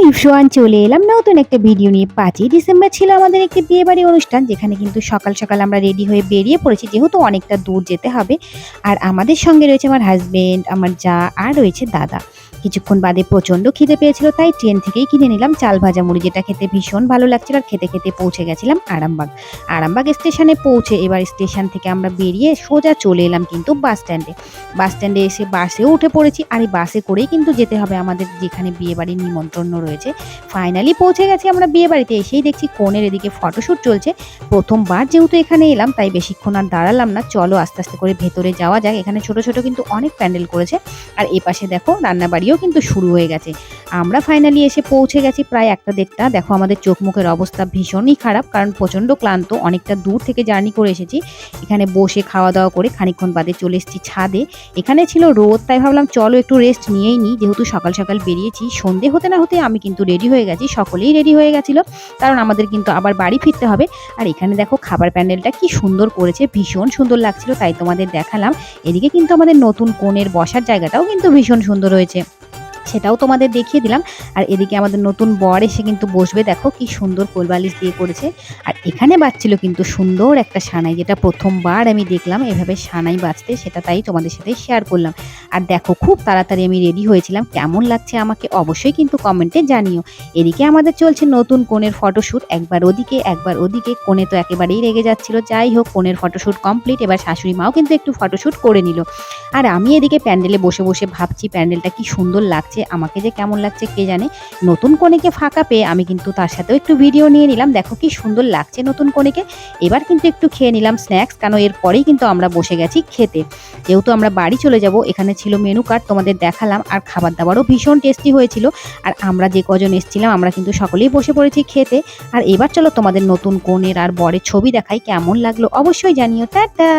Everyone, চলে এলাম নতুন একটা ভিডিও নিয়ে। 5ই ডিসেম্বর ছিল আমাদের একটি বিয়েবাড়ি অনুষ্ঠান, যেখানে কিন্তু সকাল সকাল আমরা রেডি হয়ে বেরিয়ে পড়েছি, যেহেতু অনেকটা দূর যেতে হবে। আর আমাদের সঙ্গে রয়েছে আমার হাজবেন্ড, আমার যা, আর রয়েছে দাদা। কিছুক্ষণ বাদে প্রচণ্ড খিদে পেয়েছিল, তাই ট্রেন থেকেই কিনে নিলাম চাল ভাজা মুড়ি, যেটা খেতে ভীষণ ভালো লাগছিল। আর খেতে খেতে পৌঁছে গেছিলাম আরামবাগ স্টেশনে। পৌঁছে এবার স্টেশন থেকে আমরা বেরিয়ে সোজা চলে এলাম কিন্তু বাস স্ট্যান্ডে এসে বাসেও উঠে পড়েছি। আর এই বাসে করেই কিন্তু যেতে হবে আমাদের যেখানে বিয়েবাড়ির নিমন্ত্রণ রয়েছে। ফাইনালি পৌঁছে গেছি আমরা বিয়েবাড়িতে। এসেই দেখছি কনের এদিকে ফটোশ্যুট চলছে। প্রথমবার যেহেতু এখানে এলাম, তাই বেশিক্ষণ আর দাঁড়ালাম না, চলো আস্তে আস্তে করে ভেতরে যাওয়া যাক। এখানে ছোট ছোট কিন্তু অনেক প্যান্ডেল করেছে। আর এপাশে দেখো রান্নাবাড়িও কিন্তু শুরু হয়ে গেছে। আমরা ফাইনালি এসে পৌঁছে গেছি প্রায় 1:30। দেখো আমাদের চোখ মুখের অবস্থা ভীষণই খারাপ, কারণ প্রচণ্ড ক্লান্ত, অনেকটা দূর থেকে জার্নি করে এসেছি। এখানে বসে খাওয়া দাওয়া করে খানিকক্ষণ বাদে চলে এসেছি ছাদে। এখানে ছিল রোদ, তাই ভাবলাম চলো একটু রেস্ট নিয়েই নিই, যেহেতু সকাল সকাল বেরিয়েছি। সন্ধে হতে না হতে আমি কিন্তু রেডি হয়ে গেছি, সকলেই রেডি হয়ে গেছিলো, কারণ আমাদের কিন্তু আবার বাড়ি ফিরতে হবে। আর এখানে দেখো খাবার প্যান্ডেলটা কি সুন্দর করেছে, ভীষণ সুন্দর লাগছিল, তাই তোমাদের দেখালাম। এদিকে কিন্তু আমাদের নতুন কনের বসার জায়গাটাও কিন্তু ভীষণ সুন্দর হয়েছে, সেটাও তোমাদের দেখিয়ে দিলাম। আর এদিকে আমাদের নতুন বর এসে কিন্তু বসবে, দেখো কি সুন্দর কোলবালিশ দিয়ে করেছে। আর এখানে বাজছিল কিন্তু সুন্দর একটা সানাই, যেটা প্রথমবার আমি দেখলাম এভাবে সানাই বাজতে, সেটা তাই তোমাদের সাথে শেয়ার করলাম। আর দেখো খুব তাড়াতাড়ি আমি রেডি হয়েছিলাম, কেমন লাগছে আমাকে অবশ্যই কিন্তু কমেন্টে জানিও। এদিকে আমাদের চলছে নতুন কনের ফটোশ্যুট, একবার ওদিকে একবার ওদিকে। কনে তো একেবারেই রেগে যাচ্ছিল। যাই হোক, কনের ফটোশ্যুট কমপ্লিট। এবার শাশুড়ি মাও কিন্তু একটু ফটোশ্যুট করে নিল। আর আমি এদিকে প্যান্ডেলে বসে বসে ভাবছি প্যান্ডেলটা কি সুন্দর লাগছে, আমাকে যে কেমন লাগছে কে জানে। নতুন কনেকে ফাঁকা পেয়ে আমি কিন্তু তার সাথেও একটু ভিডিও নিয়ে নিলাম। দেখো কি সুন্দর লাগছে নতুন কনেকে। এবার কিন্তু একটু খেয়ে নিলাম স্ন্যাক্স, কারণ এরপরেই কিন্তু আমরা বসে গেছি খেতে, যেহেতু আমরা বাড়ি চলে যাব। এখানে ছিল মেনু কার্ড, তোমাদের দেখালাম। আর খাবার দাবারও ভীষণ টেস্টি হয়েছিল। আর আমরা যে কজন এসেছিলাম আমরা কিন্তু সকলেই বসে পড়েছি খেতে। আর এবার চলো তোমাদের নতুন কনের আর বরের ছবি দেখাই, কেমন লাগলো অবশ্যই জানিও। টাটা।